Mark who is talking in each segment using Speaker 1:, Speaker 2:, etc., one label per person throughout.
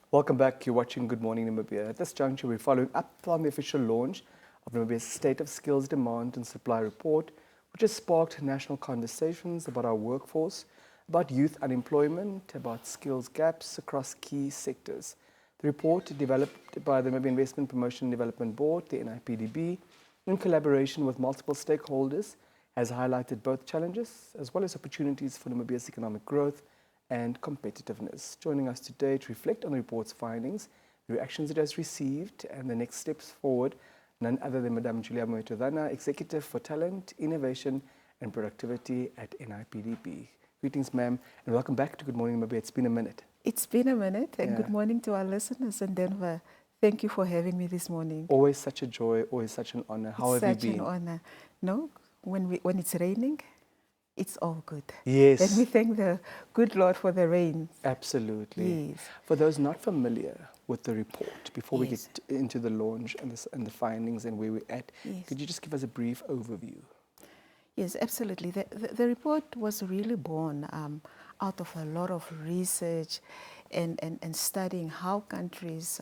Speaker 1: Welcome back. You're watching Good Morning Namibia. At this juncture, we're following up on the official launch of Namibia's State of Skills Demand and Supply Report, which has sparked national conversations about our workforce, about youth unemployment, about skills gaps across key sectors. The report, developed by the Namibia Investment Promotion and Development Board, the NIPDB, in collaboration with multiple stakeholders, has highlighted both challenges as well as opportunities for Namibia's economic growth and competitiveness. Joining us today to reflect on the report's findings, the reactions it has received, and the next steps forward, none other than Madame Julia Moetodana, Executive for Talent, Innovation and Productivity at NIPDB. Greetings, ma'am, and welcome back to Good Morning Namibia. It's been a minute.
Speaker 2: It's been a minute, and good morning to our listeners in Denver. Thank you for having me this morning.
Speaker 1: Always such a joy, always such an honor. How have you been?
Speaker 2: Such an honor. No, when it's raining, it's all good.
Speaker 1: Yes.
Speaker 2: And we thank the good Lord for the rain.
Speaker 1: Absolutely.
Speaker 2: Yes.
Speaker 1: For those not familiar with the report, before we get into the launch and the findings and where we're at, could you just give us a brief overview?
Speaker 2: Yes, absolutely. The report was really born out of a lot of research and studying how countries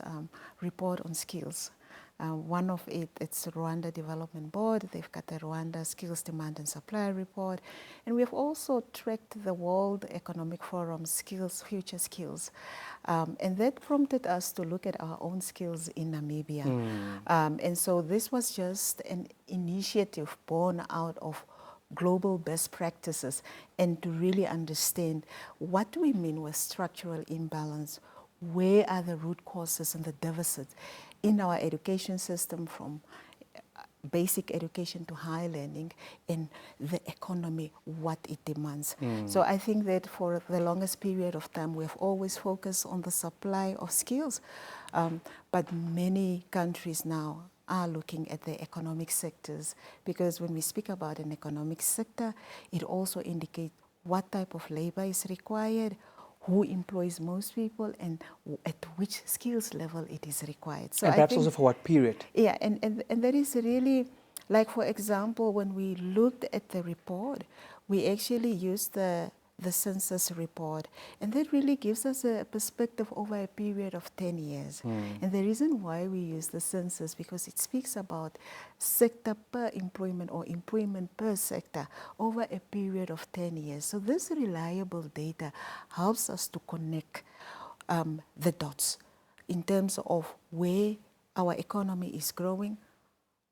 Speaker 2: report on skills. One of it's Rwanda Development Board. They've got the Rwanda Skills Demand and Supply Report. And we have also tracked the World Economic Forum Skills, Future Skills. And that prompted us to look at our own skills in Namibia. And so this was just an initiative born out of global best practices and to really understand what do we mean with structural imbalance, where are the root causes and the deficits in our education system from basic education to higher learning and the economy, what it demands. So I think that for the longest period of time, we have always focused on the supply of skills, but many countries now are looking at the economic sectors, because when we speak about an economic sector, it also indicates what type of labor is required, who employs most people, and at which skills level it is required. So
Speaker 1: and perhaps also for what period?
Speaker 2: Yeah, and that is really, like for example, when we looked at the report, we actually used the census report, and that really gives us a perspective over a period of 10 years. And the reason why we use the census, because it speaks about sector per employment or employment per sector over a period of 10 years. So this reliable data helps us to connect the dots in terms of where our economy is growing,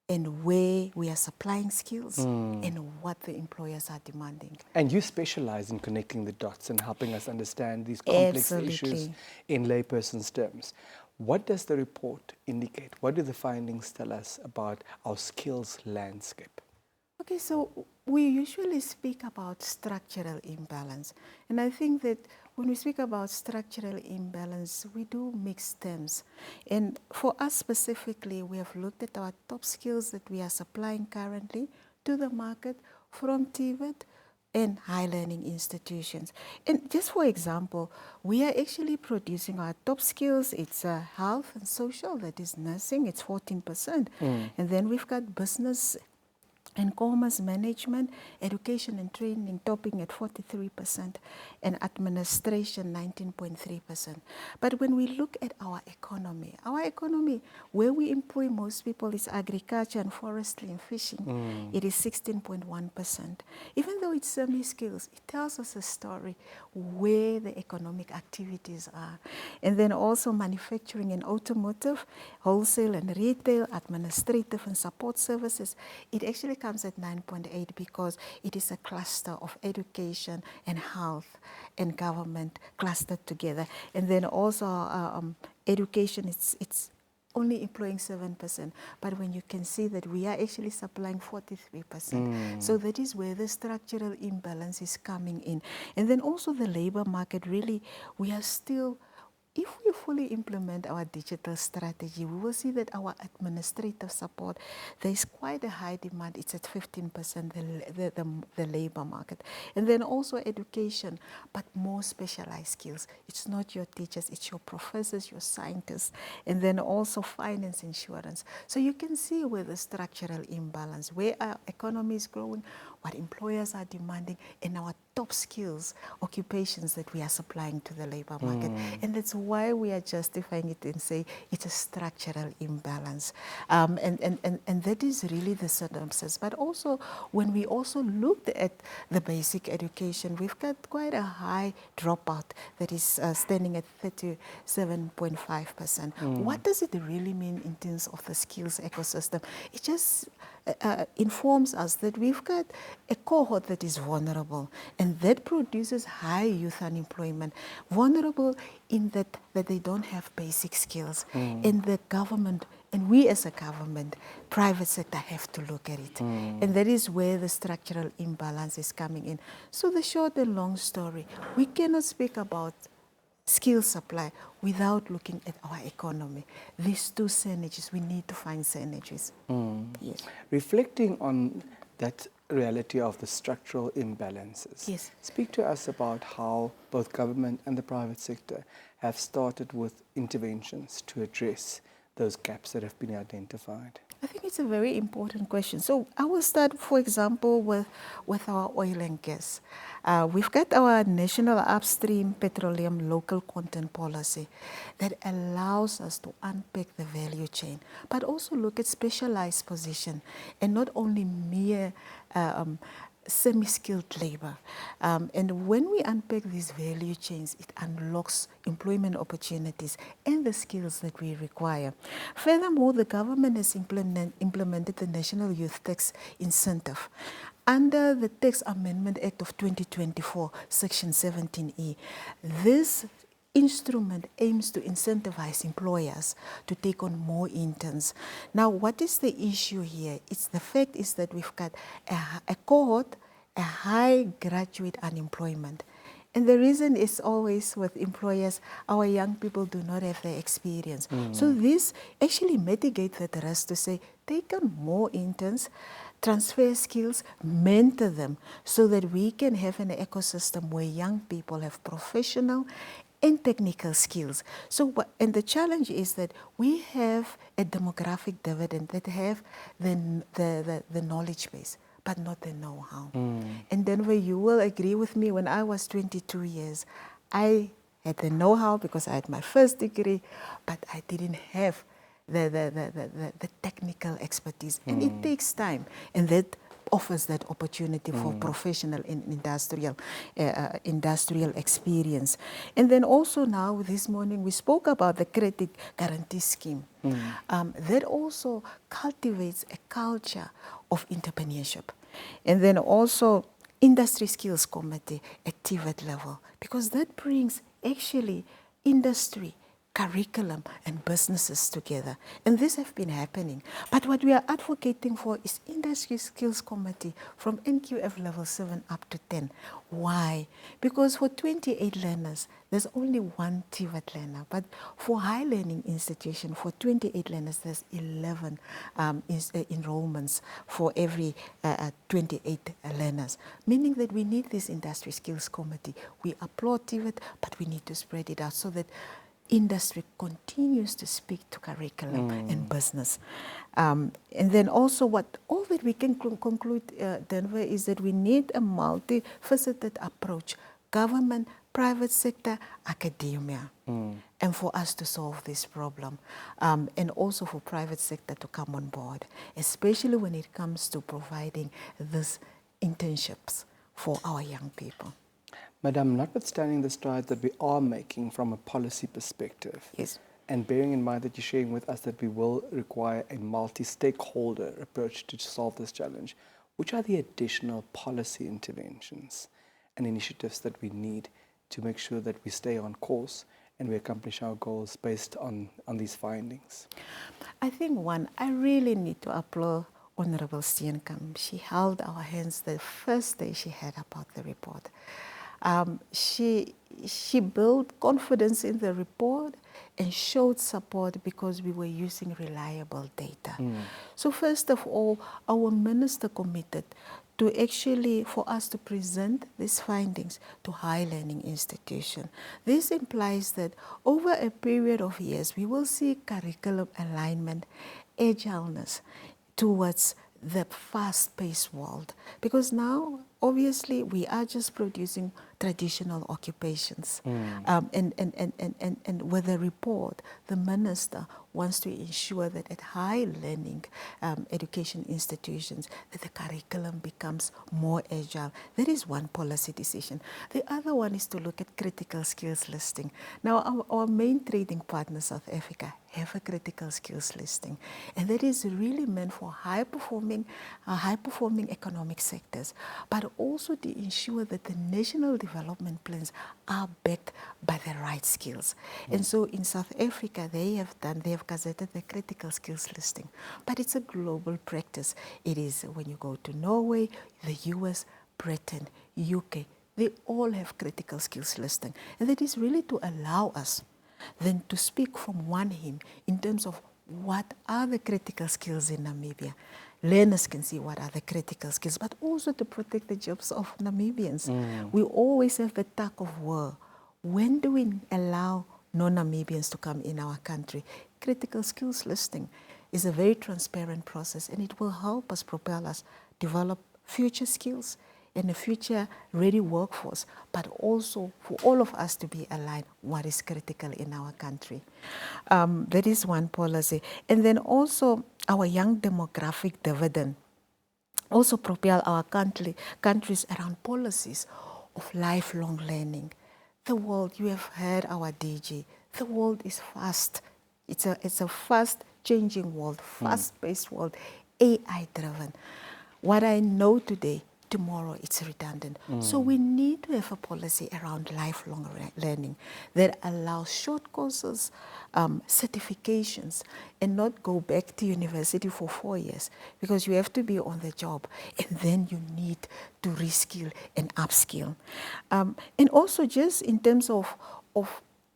Speaker 2: and where we are supplying skills and what the employers are demanding.
Speaker 1: And you specialize in connecting the dots and helping us understand these complex issues in layperson's terms. What does the report indicate? What do the findings tell us about our skills landscape?
Speaker 2: Okay, so we usually speak about structural imbalance. And I think that when we speak about structural imbalance, we do mix terms. And for us specifically, we have looked at our top skills that we are supplying currently to the market from TVET and high learning institutions. And just for example, we are actually producing our top skills. It's health and social, that is nursing, it's 14%. And then we've got business and commerce management, education and training topping at 43%, and administration 19.3%. But when we look at our economy, where we employ most people is agriculture and forestry and fishing. It is 16.1%. Even though it's semi-skills, it tells us a story where the economic activities are. And then also manufacturing and automotive, wholesale and retail, administrative and support services, it actually comes at 9.8 because it is a cluster of education and health and government clustered together. And then also education, it's only employing 7%, but when you can see that we are actually supplying 43%. So that is where the structural imbalance is coming in. And then also the labor market, really, we are still, if we fully implement our digital strategy, we will see that our administrative support, there is quite a high demand. It's at 15%, the labor market. And then also education, but more specialized skills. It's not your teachers, it's your professors, your scientists, and then also finance, insurance. So you can see where the structural imbalance, where our economy is growing, what employers are demanding, and our top skills, occupations that we are supplying to the labor market. And that's why we are justifying it and say it's a structural imbalance. And that is really the synopsis. But also, when we also looked at the basic education, we've got quite a high dropout that is standing at 37.5%. What does it really mean in terms of the skills ecosystem? It just informs us that we've got a cohort that is vulnerable, and that produces high youth unemployment. Vulnerable in that they don't have basic skills, and the government, and we as a government, private sector have to look at it. And that is where the structural imbalance is coming in. So the short and long story, we cannot speak about skill supply without looking at our economy. These two synergies, we need to find synergies. Yes.
Speaker 1: Reflecting on that reality of the structural imbalances,
Speaker 2: Yes.
Speaker 1: speak to us about how both government and the private sector have started with interventions to address those gaps that have been identified.
Speaker 2: I think it's a very important question. So I will start, for example, with our oil and gas. We've got our national upstream petroleum local content policy that allows us to unpick the value chain, but also look at specialized position and not only mere semi-skilled labor. And when we unpack these value chains, it unlocks employment opportunities and the skills that we require. Furthermore, the government has implemented the National Youth Tax Incentive. Under the Tax Amendment Act of 2024, Section 17E, this instrument aims to incentivize employers to take on more interns. Now, what is the issue here? It's the fact is that we've got a cohort, a high graduate unemployment. And the reason is always with employers, our young people do not have the experience. So this actually mitigates the risk to say, take on more interns, transfer skills, mentor them, so that we can have an ecosystem where young people have professional and technical skills. So, and the challenge is that we have a demographic dividend that have the knowledge base, but not the know-how. And then where you will agree with me, when I was 22 years, I had the know-how because I had my first degree, but I didn't have the technical expertise. And it takes time. And that offers that opportunity for professional and industrial experience. And then also now, this morning, we spoke about the credit guarantee scheme. That also cultivates a culture of entrepreneurship. And then also industry skills committee at TVET level, because that brings actually industry, curriculum and businesses together. And this have been happening. But what we are advocating for is industry skills committee from NQF level 7 up to 10. Why? Because for 28 learners, there's only one TVET learner. But for high learning institution, for 28 learners, there's 11 enrollments for every 28 learners. Meaning that we need this industry skills committee. We applaud TVET, but we need to spread it out so that industry continues to speak to curriculum and business. And then also all that we can conclude, Denver, is that we need a multifaceted approach, government, private sector, academia, and for us to solve this problem. And also for private sector to come on board, especially when it comes to providing these internships for our young people.
Speaker 1: Madam, notwithstanding the strides that we are making from a policy perspective,
Speaker 2: yes,
Speaker 1: and bearing in mind that you're sharing with us that we will require a multi-stakeholder approach to solve this challenge, which are the additional policy interventions and initiatives that we need to make sure that we stay on course and we accomplish our goals based on these findings?
Speaker 2: I think one, I really need to applaud Honorable Steenkamp. She held our hands the first day she heard about the report. She built confidence in the report and showed support because we were using reliable data. So first of all, our minister committed to actually, for us to present these findings to high learning institutions. This implies that over a period of years, we will see curriculum alignment, agileness towards the fast-paced world. Because now, obviously, we are just producing traditional occupations. And with the report, the minister wants to ensure that at high learning education institutions, that the curriculum becomes more agile. That is one policy decision. The other one is to look at critical skills listing. Now, our main trading partner, South Africa, have a critical skills listing, and that is really meant for high-performing economic sectors, but also to ensure that the national development plans are backed by the right skills. And so in South Africa, they have gazetted the critical skills listing, but it's a global practice. It is when you go to Norway, the US, Britain, UK, they all have critical skills listing, and that is really to allow us then to speak from one hymn in terms of what are the critical skills in Namibia. Learners can see what are the critical skills, but also to protect the jobs of Namibians. We always have the tug of war. When do we allow non-Namibians to come in our country? Critical skills listing is a very transparent process, and it will help us propel us, develop future skills and a future-ready workforce, but also for all of us to be aligned what is critical in our country. That is one policy. And then also our young demographic dividend also propel our countries around policies of lifelong learning. The world, you have heard our DG, the world is fast. It's a fast-changing world, fast-paced world, AI-driven. What I know today, tomorrow it's redundant. So we need to have a policy around lifelong learning that allows short courses, certifications, and not go back to university for 4 years, because you have to be on the job and then you need to reskill and upskill. And also just in terms of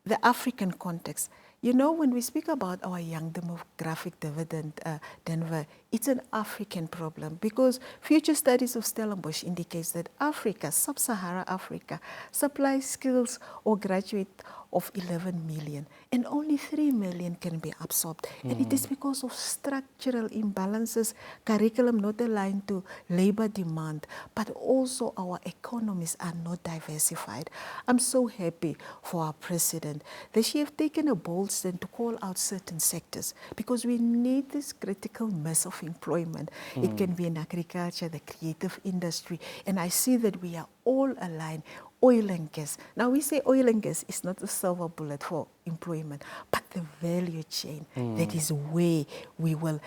Speaker 2: the African context, you know, when we speak about our young demographic dividend, Denver, it's an African problem, because future studies of Stellenbosch indicates that Africa, sub-Saharan Africa, supplies skills or graduate of 11 million, and only 3 million can be absorbed. And it is because of structural imbalances, curriculum not aligned to labor demand, but also our economies are not diversified. I'm so happy for our president that she have taken a bold stand to call out certain sectors, because we need this critical mass of employment. It can be in agriculture, the creative industry, and I see that we are all aligned. Oil and gas. Now we say oil and gas is not a silver bullet for employment, but the value chain, that is where we will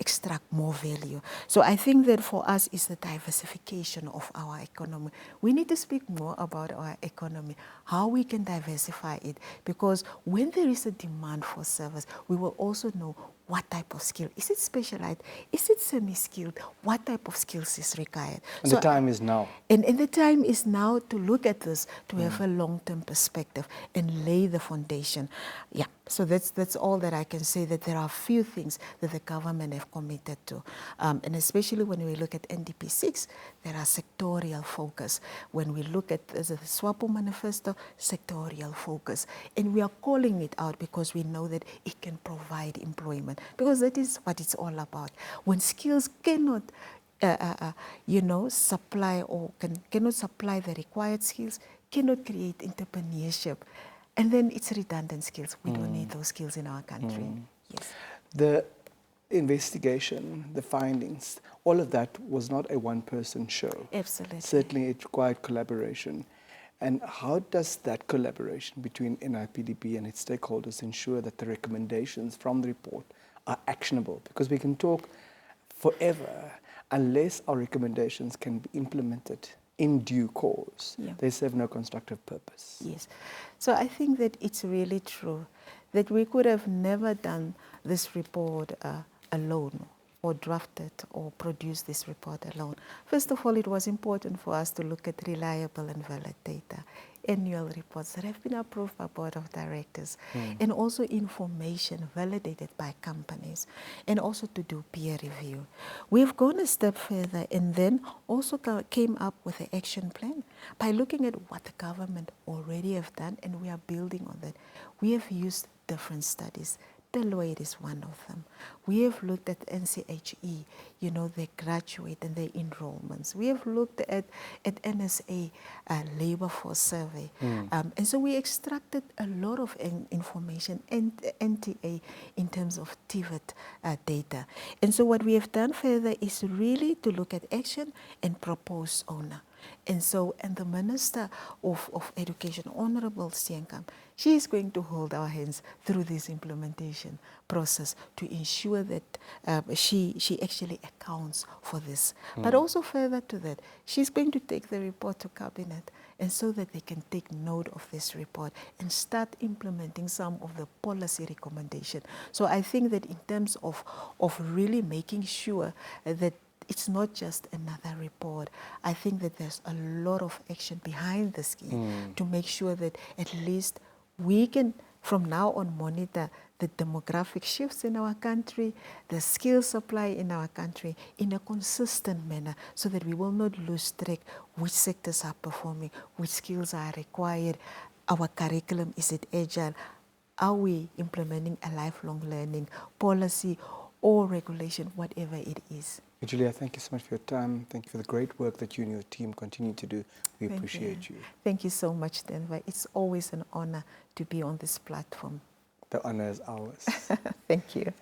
Speaker 2: extract more value. So I think that for us is the diversification of our economy. We need to speak more about our economy, how we can diversify it, because when there is a demand for service, we will also know what type of skill. Is it specialized? Is it semi-skilled? What type of skills is required?
Speaker 1: And so the time is now.
Speaker 2: And the time is now to look at this, to have a long-term perspective and lay the foundation. Yeah, so that's all that I can say, that there are a few things that the government have committed to. And especially when we look at NDP 6, there are sectorial focus. When we look at the SWAPO manifesto, sectorial focus. And we are calling it out because we know that it can provide employment, because that is what it's all about. When skills cannot supply or cannot supply the required skills, cannot create entrepreneurship, and then it's redundant skills. We don't need those skills in our country. Yes.
Speaker 1: The investigation, the findings, all of that was not a one-person show.
Speaker 2: Absolutely.
Speaker 1: Certainly it required collaboration. And how does that collaboration between NIPDB and its stakeholders ensure that the recommendations from the report are actionable? Because we can talk forever, unless our recommendations can be implemented in due course, they serve no constructive purpose.
Speaker 2: Yes. So I think that it's really true that we could have never done this report alone, or drafted or produced this report alone. First of all, it was important for us to look at reliable and valid data, annual reports that have been approved by Board of Directors, and also information validated by companies, and also to do peer review. We've gone a step further and then also came up with an action plan by looking at what the government already have done, and we are building on that. We have used different studies, Deloitte is one of them. We have looked at NCHE, you know, their graduate and their enrollments. We have looked at NSA labor force survey. And so we extracted a lot of information and NTA in terms of TVET data. And so what we have done further is really to look at action and propose owner. And so, and the Minister of Education, Honorable Sienkam, she is going to hold our hands through this implementation process to ensure that she actually accounts for this. But also further to that, she's going to take the report to Cabinet, and so that they can take note of this report and start implementing some of the policy recommendation. So I think that in terms of really making sure that it's not just another report. I think that there's a lot of action behind the scheme to make sure that at least we can, from now on, monitor the demographic shifts in our country, the skill supply in our country in a consistent manner, so that we will not lose track which sectors are performing, which skills are required, our curriculum, is it agile, are we implementing a lifelong learning policy or regulation, whatever it is.
Speaker 1: Julia, thank you so much for your time. Thank you for the great work that you and your team continue to do. We appreciate you.
Speaker 2: Thank you so much, Denver. It's always an honor to be on this platform.
Speaker 1: The honor is ours.
Speaker 2: Thank you.